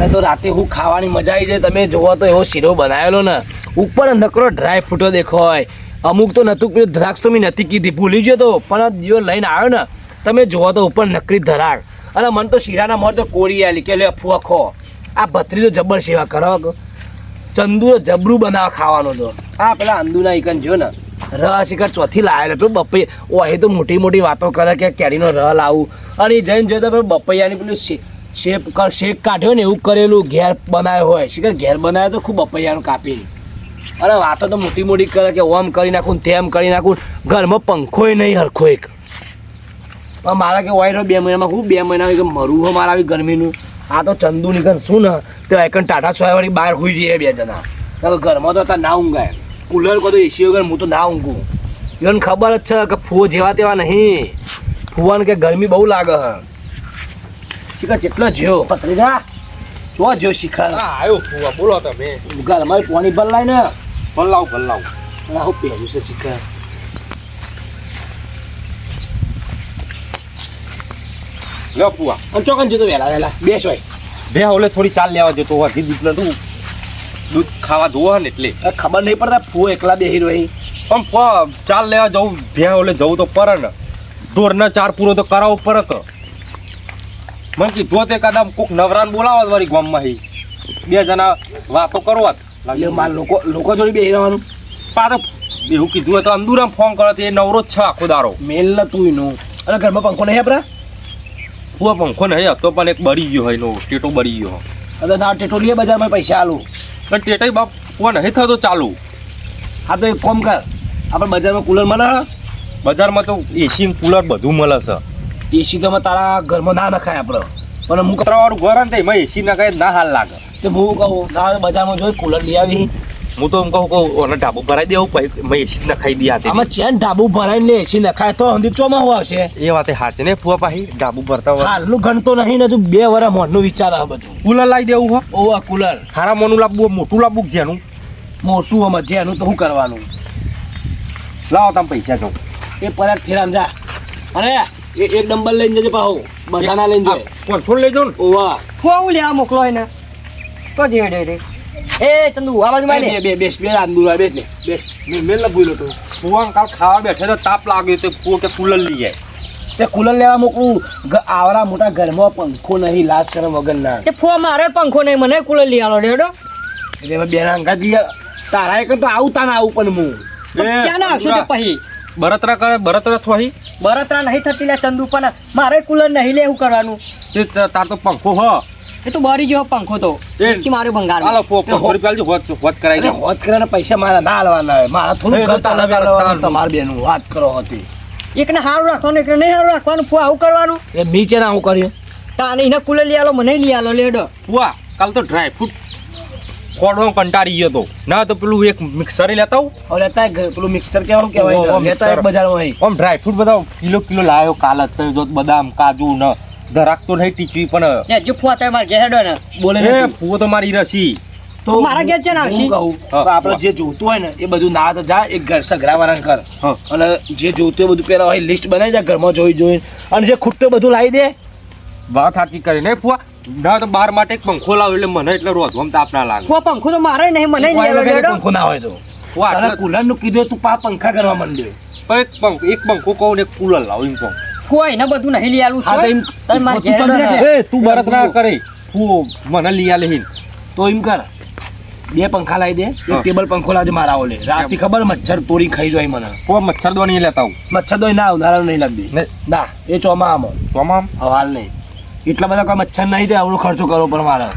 મને તો રાતે હું ખાવાની મજા આવી જાય. તમે જોવો તો એવો શીરો બનાવેલો ને, ઉપર નકરો ડ્રાય ફ્રૂટો દેખાય. અમુક તો નતું પેલું દ્રાક્ષ તો મેં નથી કીધી, ભૂલી ગયો તો, પણ દિવસ લઈને આવ્યો ને તમે જોવો તો ઉપર નકરી ધરાક. અને મને તો શીરાના મોર તો કોરી આલી કે લે ફોખો. આ ભત્રી તો જબર સેવા કરો. ચંદુ તો જબરું બનાવવા ખાવાનો તો. હા પેલા અંદુના ઈકન જો ને રહ શિખર ચોથી લાવેલો પેલું બપૈ. ઓહે તો મોટી મોટી વાતો કરે કે કેરીનો રહ લાવું, અને એ જઈને જોયો તો પેલું બપૈયાની પેલું શેક કાઢ્યો ને એવું કરેલું ઘેર બનાવ્યો હોય. શિખર ઘેર બનાવ્યો તો ખૂબ બપૈયાનું કાપીને. અને વાતો તો મોટી મોટી કરે કે ઓમ કરી નાખું તેમ કરી નાખું. ઘરમાં પંખોય નહીં હરખો એક. પણ મારા કે વાયરો 2 મહિનામાં હું 2 મહિના કે મરું હો મારા આવી ગરમીનું. આ તો ચંદુ નીકળ શું ને તે એકન ટાટા સોયવાળી બહાર હોઈ જઈએ 2 જણા. ઘરમાં તો અત્યારે ના ઊંઘાય. કુલર કહો તો એસી વગર હું તો ના ઊંઘું. એને ખબર જ છે કે ફૂવો જેવા તેવા નહીં. ફૂવાને કે ગરમી બહુ લાગે હ. શિખર જેટલો જ્યો પત્રીજા જો જ્યો શિખર આવ્યો ફુવા. બોલો તમે. ઘરમાં પાણી ભરલાય ને ભલાવ ભલાવ. હું પહેર્યું છે શિખર. લે ફુવા. અને ચોકન જતો વહેલા બેસ હોય. બે ઓલે થોડી ચાલ લેવા જતો વાઘી દીકલા તું દૂધ ખાવા જોવો ને એટલે ખબર નહીં પડતા ફૂવો એકલા બેહી રહી. પણ ચાલ લેવા જવું ભ્યા ઓલે જવું તો પર ને ઢોરના 4 પૂરો તો કરાવવો પડે કે મને કીધું તે કદાચ કોક નવરાન બોલાવો વાળી ગામમાં 2 જણા વાતો કરવા એટલે માર લોકો જોડી બેહી રહેવાનું. પાછો એવું કીધું હોય તો અંદુરામ ફોન કરે તે નવરો જ છે આખો દારો. મેલ ન તું એનું. અને ઘરમાં પંખો નહીં આપણા પૂરો પંખો નહીં હતો પણ એક બળી ગયો હોય નો ટેટો બળી ગયો. હવે તાર ટેટો લઈએ બજારમાં પૈસા આલું. પણ ટેટાઈ બાપ પૂરો નહીં થતો ચાલુ. હા તો એક કોમ કર, આપણે બજારમાં કુલર મળે. બજારમાં તો એસી કુલર બધું મળે છે. એસી તો તારા ઘરમાં ના નખાય આપણે. પણ હું કતરાવાળું ઘર ને એમાં એસી ના કઈ ના હાલ લાગે. તો હું કહું ના બજારમાં જોઈ કુલર લઈ આવી. હું તો એમ કહું ઓને ઢાબુ ભરાઈ દેવું પછી મેં એસી નખાઈ દે. આમાં ચેન ઢાબુ ભરાઈને લે એસી નખાય તો હંધી ચોમાહું આવશે. એ વાતે હાચે ને ફુવા પાહી ઢાબુ ભરતા હોય હાલનું ગણતો નહીં ને તું 2 વર્ષ મોનનું વિચાર આવે બધું. કુલર લાવી દેવું હો. ઓવા કુલર હારા મોનું લાવવું મોટું લાવવું જેનું મોટું આમાં જેનું તો શું કરવાનું. લાવો તમે પૈસા દો એ પરત થેરામ જા. અને એક ડમ્બલ લઈને જજે પાહો બધાના લઈને જાય. કોણ લઈ જાવ ને. ઓવા ફોન લેવા મોકલો એને તો જે રે એ ચંદુ આ બાજુ માં લે. બેસ આંદુરા બેસ લે બેસ. મેલ ન ભૂલો તો ફુવા કાલ ખાવા બેઠે તો તાપ લાગ્યો તો ફુવા કે કુલર લઈ જાય. તે કુલર લેવા મોકલું. આવડા મોટા ઘરમાં પંખો નહીં લાજ શરમ વગરના. તે ફો મારે પંખો નહીં મને કુલર લઈ આલો રેડો. એટલે બેના અંગાત લઈ તારા એક તો આવું તાના આવું પણ હું ચાના આવશો તે પછી બરતરા કરે બરતરા થોઈ બરતરા નહીં થતી લે ચંદુ પણ મારે કુલર નહીં લે એવું કરવાનું. તે તાર તો પંખો હ એ તો બરી જેવો પંખો તો પછી મારે ભંગાર. હાલો ₹500 હોત કરાવી દે. હોત કરવાના પૈસા મારા ના હાલવાના હોય. મારા થોડું ઘર ચાલવાનું તમારે બેનું વાત કરો હતી. એકને સારું રાખવાનું એકને નહીં સારું રાખવાનું ફો આવું કરવાનું. એ નીચે ના આવું કર્યું. તાને એને કુલર લઈ આલો મને લઈ આલો લેડો. ફુવા કાલ તો ડ્રાય ફ્રૂટ ખોડો કંટાળી ગયો તો ના તો પેલું એક મિક્સર લેતા આવું. હવે લેતા પેલું મિક્સર કેવાનું કહેવાય લેતા એક બજારમાં આમ ડ્રાય ફ્રૂટ બધા કિલો લાવ્યો કાલ જ તો બદામ કાજુ ન ધરાક તો નહીં ટીચવી પણ ને જે ફો થાય માર ઘેર હેડો ને બોલે એ ફુવો તો મારી રસી તો મારા ઘેર છે ને આવશી. હું કહું આપણે જે જોતું હોય ને એ બધું ના તો જા એક ઘર સગરાવાળા કર. અને જે જોતું હોય બધું પેલા હોય લિસ્ટ બનાવી જા ઘરમાં જોઈને અને જે ખૂટતું બધું લાવી દે. વાત સાચી કરી ને ફુવા. ના તો 12 માટે એક પંખો લાવ એટલે મને એટલે રોધવામાં તાપ ના લાગે. ફો પંખો તો મારે નહીં મને લઈ આલો લેડો. પંખો ના હોય તો ફુવા અને કુલર નું કીધું તું પા પંખા કરવા માંડ્યો. પણ એક પંખો કહું ને એક કુલર લાવ એમ કહું. ફો એને બધું નહીં લઈ આલું હા તો એમ તમે માર ઘેર હેડો ને. એ તું બરતરા કરે ફુવો મને લઈ આલે હિન તો એમ કર 2 પંખા લાવી દે. એક ટેબલ પંખો લાવજે મારા ઓલે. રાતથી ખબર મચ્છર તોડી ખાઈ જાય મને. ફુવા મચ્છરદાની લેતા આવું. મચ્છર દોઈ ના ઉનાળા નહીં લાગતી ના એ ચોમામાં તમામ હાલ નહીં. એટલા બધા કોઈ મચ્છર નહીં દે આવડો ખર્ચો કરવો પણ મારે.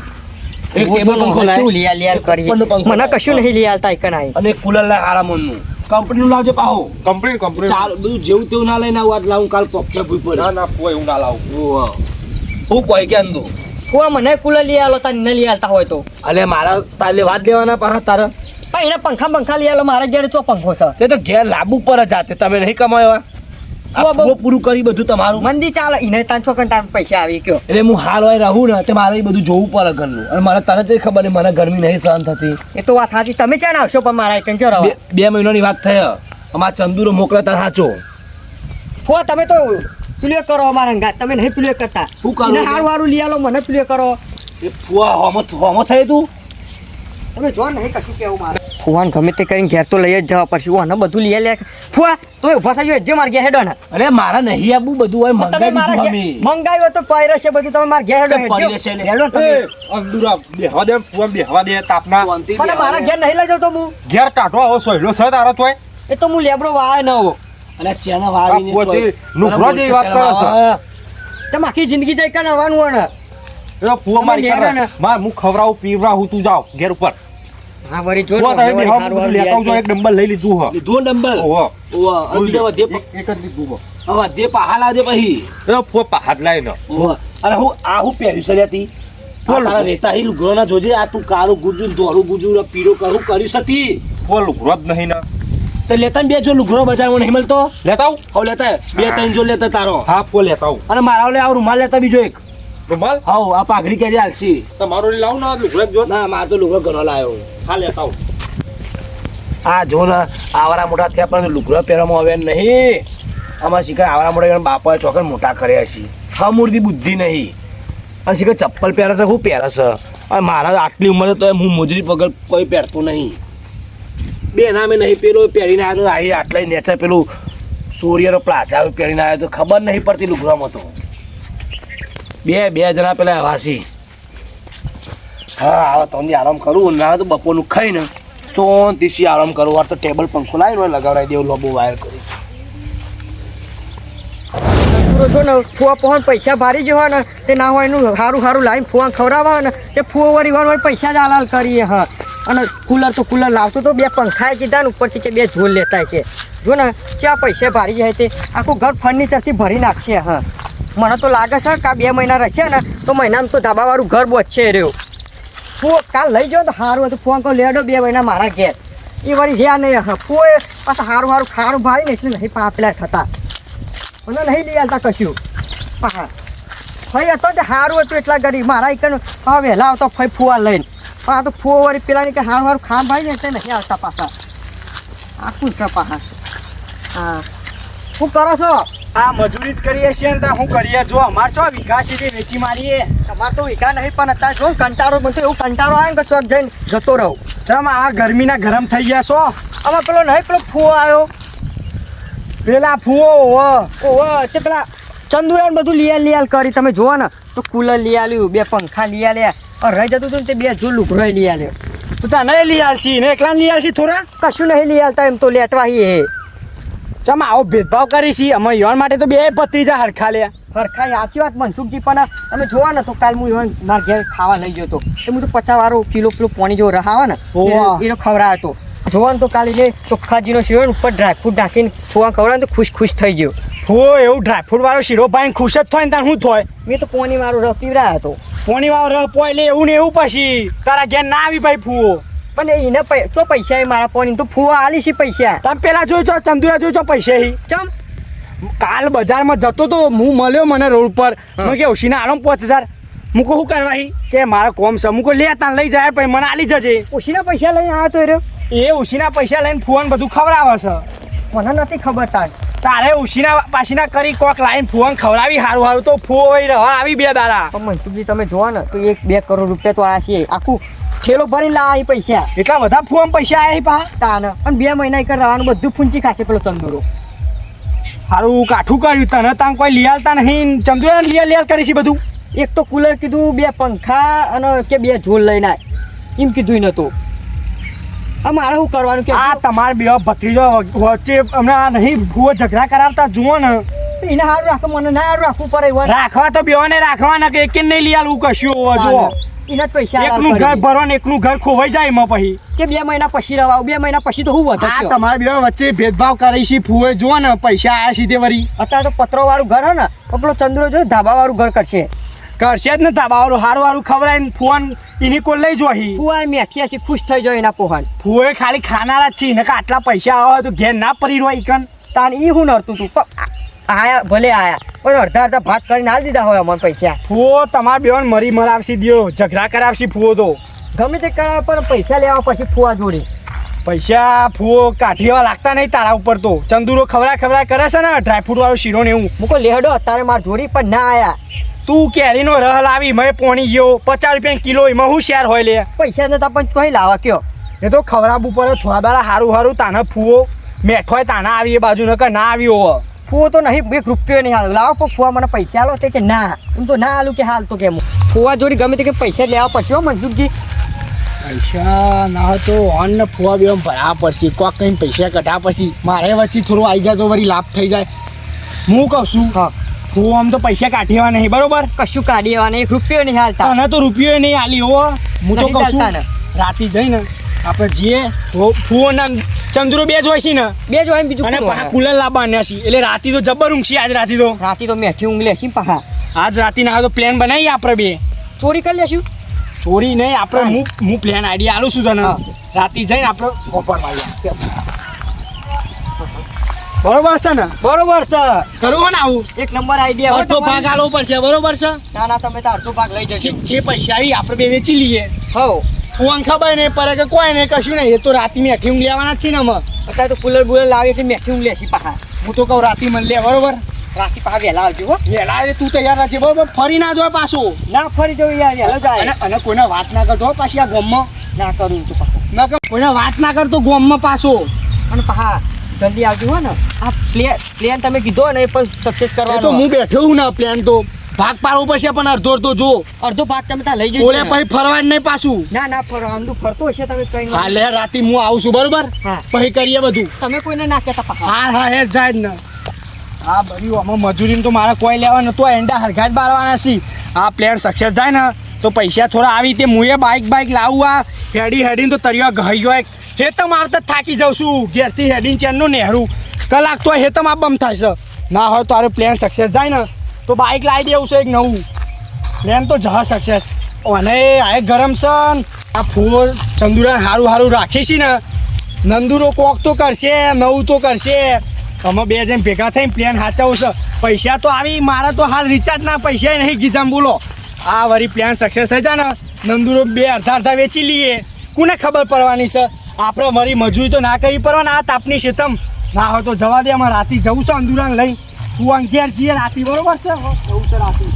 એક ટેબલ પંખો શું લાવ લઈ આલ કરી મને કશું નહીં લઈ આલતા એકન આઈ. અને કુલર લાવ આરામનું કંપનીનું લાવજે પાહો. કંપની ચાલ બધું જેવું તેવું ના લઈને આવું આજ લાવું કાલ પોખ્યા ભૂઈ પડે. ના ફુવા એવું ના લાવું. હું કોઈ કે અંદો ફો મને કુલર લઈ આલો તાને ન લઈ આલતા હોય તો. અલે મારા તાલે વાત લેવાના પાહા તારા. પણ એને પંખા લઈ આલો મારા ઘેર ચો પંખો છે. તે તો ઘેર લાબુ પર જાતે તમે નહીં કમાયો. પૂરું કરી બધું તમારું મંદી ચાલે એને તાન છોકન તાન પૈસા આવી ગયો. એટલે હું હાલ હોય રહું ને તે મારે બધું જોવું પડે ઘરનું. અને મારે તરત જ ખબર નહીં મને ગરમી નહીં સહન થતી. એ તો વાત સાચી તમે ચાણ આવશો પણ મારા એકન જો રહો. 2 મહિનાની વાત થઈ અમારા ચંદુરો મોકલાતા સાચો. ફો તમે તો પ્લે કરો અમારા અંગાત તમે નહીં પ્લે કરતા. શું કરું? હારું લઈ આલો મને પ્લે કરો. એ ફુવા હોમો થઈ તું તમે જો નહીં કશું કેવું મારે ફુવાન ગમે તે કરીને ઘેર તો લઈ જ જવા પડશે ઓને બધું લઈ લે ફુવા તમે ઊભા થઈ જો માર ઘેર હેડો ને અરે મારા નહીં આબુ બધું હોય મંગાઈ દીધું અમે મંગાવ્યો તો પાયરો છે બધું તમે માર ઘેર હેડો પડી રહેશે લે. હેડો તમે. અંદુરા બેહવા દે ફુવા બેહવા દે તાપના શાંતિ પણ મારા ઘેર નહીં લઈ જાવ તો હું ઘેર ટાટો આવો સોયલો છે તારો તોય એ તો હું લેબડો વાય ન હો અને ચેના વાળીને આ પોતે ચોય. નુકરો જેવી વાત કરો છો. હા. તમે આખી જિંદગી જઈ કાને આવવાનું હોય ને એ ફુવા મારી તમે લેડો કરે ને. માર હું ખવરાવું પીવરાવું તું જાવ ઘેર ઉપર હા વરી જો ફુવા તમે બેહવા બધું લેતા આવજો એક ડંબલ લઈ લીધું હ લીધો ડંબલ ઓહો ઓવા અને બીજા વધે એક જ લીધું હ હવે વધે પહાડ લાવજે પછી એ ફુવા પહાડ લાઈને ઓવા. અને હું પહેર્યું છે હતી બોલ. રેતા હી લુગડો ના જોજે આ તું કાળું ગુજુ ધોળું ગુજુ પીળો કરું કરી સતી ફુવા લુકરો જ નહીં ને તો લેતા ને બે જો લુગડો બજારમાં નહીં મળતો લેતા આવ હવે લેતા બે ત્રણ જો લેતા તારો હા ફુવા લેતા આવ અને મારા ઓલે આ રૂમાલ લેતા બીજો એક રૂમાલ હાઉ આ પાઘડી કેજે હાલશી તમારો લઈ લાવ ને લુકરો જો ના માર તો લુગડો ઘણો લાવ્યો હા લેતા આવ આ જો ને આવરા મોટા થયા પણ લુગડો પહેરવામાં આવે નહીં અમારા શિકાર આવરા મોટા બાપાએ ચોકર મોટા કર્યા છે હા મૂર્તિ બુદ્ધિ નહીં અને શિકાર ચપ્પલ પહેરે છે હું પહેરે છે અને મારા આટલી ઉંમર તો હું મોજરી પગર કોઈ પહેરતું નહીં બે ના મેં નહીં પેલો પહેરીને આવ્યો તો અહીં આટલા નેચર પેલું સૂર્યનો પ્લાઝા પહેરીને આવ્યો તો ખબર નહીં પડતી લુગડામાં તો બે જણા પેલા વાસી હા હવે તમને આરામ કરું ના તો બપોરનું ખાઈને શાંતિથી આરામ કરું વાર તો ટેબલ પંખો લાવીને લગાવડાવી દેવું લોબો વાયર કરી જો ને ફુવા પહોંચ પૈસા ભારી જો હોય ને તે ના હોય એનું સારું સારું લાવીને ફુવા ખવડાવવા ને તે ફુવા વળી વાર પૈસા જ હાલાલ કરીએ હા અને કુલર તો કુલર લાવતો તો બે પંખાએ કીધા ને ઉપરથી કે બે ઝોલ લેતા કે જો ને ચા પૈસા ભારી જાય તે આખું ઘર ફર્નિચરથી ભરી નાખશે હા મને તો લાગે છે કે આ 2 મહિના રહેશે ને તો મહિનામાં તો ધાબાવાળું ઘર બોચશે રહ્યો ફુઓ કાલ લઈ જાઓ તો સારું હતું ફોન કહો લેડો 2 મહિના મારા ઘેર એ વળી રહ્યા નહીં હા ફુએ પાછા સારું સારું ખાવાનું ભારી ને એટલે નહીં પાપલા થતા મને નહીં લઈ આવતા કશું હા ફઈ હતો તે સારું હતું એટલા ગરીબ મારા એક હા વહેલા આવતો ફઈ ફુવા લઈને પણ આ તો ફુવા વળી પેલા કે સારું સારું ખાવાનું ભાઈ ને એટલે નહીં આવતા પાછા આખું છે પાછા હા શું કરો છો આ મજૂરી જ કરીએ છીએ ને ત્યાં શું કરીએ જો અમાર ચો વીઘા સીધી વેચી મારીએ તમારે તો વિકા નહીં પણ અત્યારે જો કંટાળો મને તો એવું કંટાળો આવે ને કે ચોક જઈને જતો રહું ચમ આ ગરમીના ગરમ થઈ ગયા છો આમાં પેલો નહીં પેલો ફુવો આવ્યો પેલા ફૂવો ઓહો તે પેલા ચંદુરાન બધું લીયાલ કરી તમે જુઓ ને તો કુલર લઈ આલ્યું 2 પંખા લઈ આલ્યા અને રહી જતું હતું ને તે 2 જો લુગડો લઈ આલ્યો તું તને લઈ આલશી ને એકલા લઈ આલશી થોડા કશું નહીં લઈ આલતા એમ તો લેટવાહી હે ચમ આવો ભેદભાવ કરીશી અમે યોન માટે તો 2 ભત્રીજા હરખા લ્યા હરખાઈ સાચી વાત મનસુખજી પણ તમે જોવા ને તો કાલ હું મારા ઘેર ખાવા લઈ ગયો હતો એ હું તો 50 વાળો કિલો પેલો પાણી જેવો રહાવે ને એનો ખવડાવ્યો હતો જોવા ને તો કાલે જે ચોખ્ખાજીનો શીરો ઉપર ડ્રાયફ્રૂટ નાખીને ફુવા ખવડાવે તો ખુશ થઈ ગયો ફૂવો એવું ડ્રાયફ્રૂટ વાળો શીરો ભાઈ ખુશ જ થાય ને તાર શું થાય મેં તો પાણી વાળો રસ પીવડાયો હતો પોણી વાળો રહ પોય લે એવું ને એવું પછી તારા ઘેર ના આવી ભાઈ ફૂવો પણ એને ચો પૈસા એ મારા પાણી તો ફુવા આલી છે પૈસા તમે પેલા જોઈ છો ચંદુરા જોઈ છો પૈસા હી ચમ કાલ બજારમાં જતો તો હું મળ્યો મને રોડ પર મેં કે ઉશીના આલો 5000 મૂકો શું કરવા હી કે મારા કોમ છે મૂકો લે તાન લઈ જાય પછી મને આલી જજે ઓછીના પૈસા લઈને આવ્યો તો રહ્યો એ ઉશીના પૈસા લઈને ફુવાન બધું ખવડાવે છે મને નથી ખબર તારે ઉશીના પાછીના કરી કોક લાઈન ફુવાન ખવડાવી હારું હારું તો ફુવો વહી રહા આવી 2 દાડા પણ મનસુખજી તમે જોવા ને તો 1-2 કરોડ રૂપિયા તો આ છે આખું ઠેલો ભરીને લાવી પૈસા એટલા બધા ફુવાન પૈસા આયા પા તાને અને 2 મહિના એક રહેવાનું બધું ફૂંચી ખાશે પેલો ચંદુરો હારું કાઠું કર્યું તને તાન કોઈ લીયાલતા નહીં ચંદુરા લીયાલ કરી છે બધું એક તો કુલર કીધું 2 પંખા અને કે 2 ઝોલ લઈને આય એમ કીધું નતું આ મારે શું કરવાનું કે આ તમાર બે ભત્રીજો વચ્ચે હમણાં નહીં ફુવો ઝઘડા કરાવતા જુઓ ને એને સારું રાખો મને ના સારું રાખવું પડે એવું રાખવા તો બેઓને રાખવાના કે એક નહીં લીયાલવું કશું હોવા જુઓ એના જ પૈસા એકનું ઘર ભરો ને એકનું ઘર ખોવાઈ જાય એમાં પછી કે 2 મહિના પછી રવાવ 2 મહિના પછી તો હું આ વધુ તમારા બે વચ્ચે ભેદભાવ કરી છે ફુવે જુઓ ને પૈસા આયા સીધે વરી અત્યારે તો પત્રો વાળું ઘર હે ને પેલો ચંદ્રો જો ધાબા વાળું ઘર કરશે કરશે જ ને ધાબાવાળું હારું હારું ખવડાવીને ફોન એની કોઈ લઈ જોઈ ફુવા મેઠિયા છે ખુશ થઈ જાય એના પોહાન ફુએ ખાલી ખાનારા જ છે ને કે આટલા પૈસા આવે તો ઘેર ના પડી રહ્યો ઈકન તાન ઈ હું નડતું તું આયા ભલે આયા પણ અડધા ભાગ કરીને હાલ દીધા હોય અમને પૈસા ફુઓ તમારા બેન મરી મરાવશી દ્યો ઝઘડા કરાવશી ફુઓ તો ગમે તે કરાવે પણ પૈસા લેવા પછી ફુવા જોડી પૈસા ફુઓ કાઠીવા લાગતા નહીં તારા ઉપર તો ચંદુરો ખવડા કરે છે ને ડ્રાયફ્રૂટ વાળો શીરો ને એવું મૂકો લેહડો અત્યારે માર જોડી પણ ના આયા તું કેરીનો રહ લાવી મેં પોણી ગયો 50 રૂપિયા કિલો એમાં હું શેર હોય લે પૈસા નતા પણ કોઈ લાવા કયો એ તો ખવડાવવું પડે થોડા દાડા સારું તાને ફૂવો મેઠોય તાના આવી એ બાજુ નકર ના આવી હોવ ફુવો તો નહીં 1 રૂપિયો નહીં હાલ લાવો પણ ફુવા મને પૈસા આલો તે કે ના એમ તો ના આલું કે હાલ તો કેમ ફુવા જોડી ગમે તે કે પૈસા લેવા પડશે હો મનસુખજી પૈસા ના તો ઓન ને ફુવા બેમ ભરા પડશે કોક કઈ પૈસા કઢા પછી મારે વચ્ચે થોડું આવી જાય તો વળી લાભ થઈ જાય હું કહું છું હા ફુવો આમ તો પૈસા કાઢીવા નહીં બરોબર કશું કાઢી આવવા નહીં 1 રૂપિયો નહીં હાલતા તને તો રૂપિયો નહીં આલી હો હું તો નહીં કહું ચાલતા છું ને. રાતી જઈને આપણે જઈએ ફુવો ના ચંદુરો બે જ હોય છે ને બે જો એમ બીજું અને કોણ પાછા હોય? કુલર લાવવાના છે એટલે રાતી તો જબર ઊંઘ છે આજ રાતી તો રાતી તો મેઠી ઊંઘ લેશી પાહા આજ રાતી ના તો પ્લાન બનાવીએ આપણે બે ચોરી કરી લેશું ચોરી નહીં આપણે હું પ્લાન આઈડિયા આલું છું તને હા. રાતી જઈને આપણે બપોર મારીએ બરોબર છે ને બરોબર સર કરવું ને આવું એક નંબર આઈડિયા અડધો ભાગ આલવો પડશે બરોબર છે ના ના તમે તો અડધો ભાગ લઈ જજો જે પૈસા આવી આપણે બે વેચી લઈએ હો ફોન ખબર નહીં પડે કે કોઈ નહીં કશું નહીં એ તો રાતી મેઠી ઊંઘ લેવાના જ છે ને અમે અત્યારે તો કુલર બુલર લાવીએ એટલે મેઠી ઊંઘ લેશી પાહા હું તો કહું રાતી મને લે બરોબર રાતી પાહા વહેલા આવજો હો વેલા એ તું તૈયાર રહેજે બરોબર ફરી ના જોય પાછું ના ફરી જવું યાર વહેલો જાય અને કોઈને વાત ના કરતો હો પાછી આ ગોમમાં ના કરું તો પાહા ના કે કોઈને વાત ના કરતો ગોમમાં પાછો અને પાહા જલ્દી આવજો હો ને આ પ્લેન તમે કીધો ને એ પણ સક્સેસ એ તો કરવાનો હું બેઠો હું ને પ્લાન તો ભાગ પાડવો પડશે પણ અડધો અડધો જો અડધો ભાગ તમે ત્યાં લઈ જજો ઓલે ને. પછી ફરવા જ નહીં પાછું ના ના આંધું ફરતો હશે તમે કઈ હા લે રાતી હું આવું છું બરોબર હા. પછી કરીએ બધું તમે કોઈને ના કહેતા પાહા હા હા એ જાય જ ને હા બધી આમાં મજૂરીને તો મારે કોઈ લેવા નતું એંડા હરખા જ બાળવાના છે આ પ્લેન સક્સેસ જાય ને તો પૈસા થોડા આવી તે મુએ બાઇક લાવું આ હેડીને તો તરિયા ગઈ ગયો હેતમ આવતા જ થાકી જાઉં છું ઘેરથી હેડીને ચેનનું નહેરું કલાક તો હેતમ આ બમ થાય છે ના હોય તો આરે પ્લેન સક્સેસ જાય ને તો બાઇક લાવી દેવું છે એક નવું પ્લેન તો જહા સક્સેસ અને આ ગરમ છે આ ફૂલ ચંદુરા સારું રાખી છે ને નંદુરો કોક તો કરશે નવું તો કરશે અમે બે જણ ભેગા થઈને પ્લેન સાચવું છે પૈસા તો આવી મારા તો હાલ રિચાર્જના પૈસા નહીં ગીજામ બોલો આ વળી પ્લાન સક્સેસ થઈ જાય ને નંદુરો બે અડધા વેચી લઈએ કોને ખબર પડવાની છે આપણે મારી મજૂરી તો ના કરી પડવાના આ તાપની શેતમ ના હોય તો જવા દે અમારે રાતી જવું છે અંદુરાને લઈ તું અંગેર જઈએ રાતી બરોબર છે જવું છે રાતી